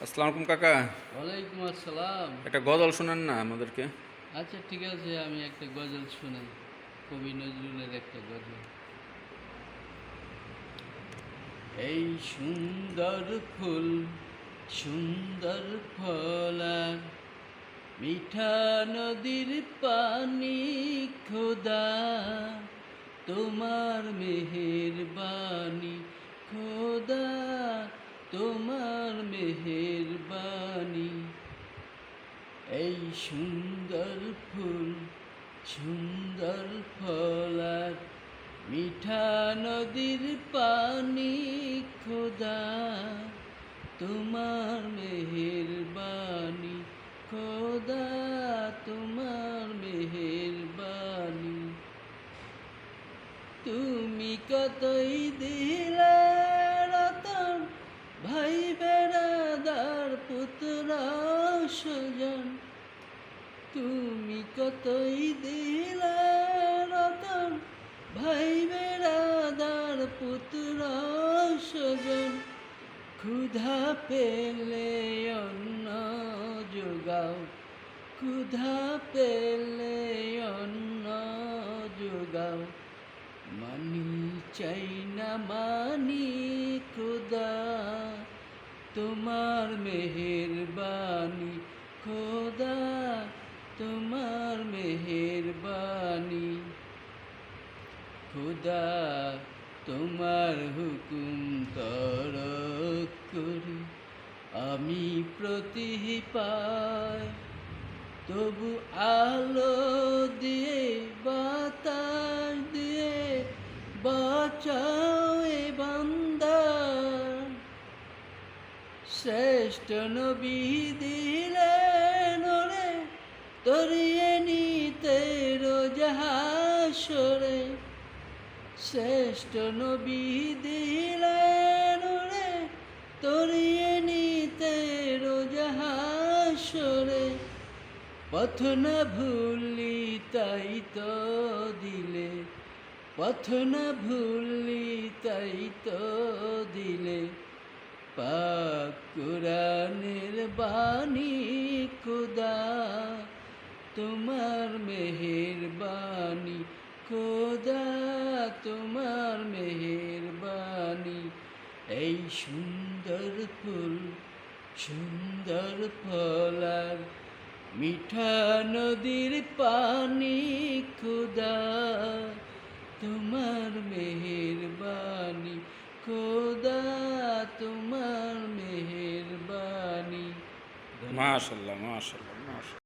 আসসালামু আলাইকুম কাকা। ওয়ালাইকুম আসসালাম। একটা গজল শোনান না আমাদেরকে। আচ্ছা ঠিক আছে, আমি একটা গজল শোনাই। কবি নজরুলের একটা গজল। এই সুন্দর ফুল, সুন্দর ফল আর মিঠা নদীর পানি, খোদা তোমার মেহেরবানি, খোদা তোমার মেহেরবানি। এই সুন্দর ফুল, সুন্দর ফল আর মিঠা নদীর পানি, খোদা তোমার মেহেরবানি, খোদা তোমার মেহেরবানি। তুমি কতই দিলে রতন, ভাই বেড়াদার পুত্র সুজন। তুমি কতই দিলে রতন, ভাই বেড়াদার পুত্র সুজন। ক্ষুধা পেলে অন্ন যোগাও, ক্ষুধা পেলে অন্ন যোগাও। মানি চাই না মানি, খোদা তোমার মেহেরবানি, খোদা তোমার মেহেরবানি। খোদা তোমার হুকুম তরক করি আমি প্রতি পাই, তবু আলো দিয়ে বাতাস দিয়ে বাঁচাও এ বান্দা। শ্রেষ্ঠ নবী দিলেন ওরে তরিয়ে নিতে রোজ হাসরে। শ্রেষ্ঠ নবী দিলেন ওরে তরিয়ে নিতে রোজ হাসরে। পথ না ভুললি তাই তো দিলে, পথ না ভুললি তাই তো দিলে। পাক কুরআনের বাণী, খোদা তোমার মেহেরবানি, খোদা তোমার মেহেরবানি। এই সুন্দর ফুল, সুন্দর ফল আর মিঠা নদীর পানি, খোদা তোমার মেহেরবানি, খোদা তোমার মেহেরবানি। মাশাআল্লাহ, মাশাআল্লাহ, মাশাআল্লাহ।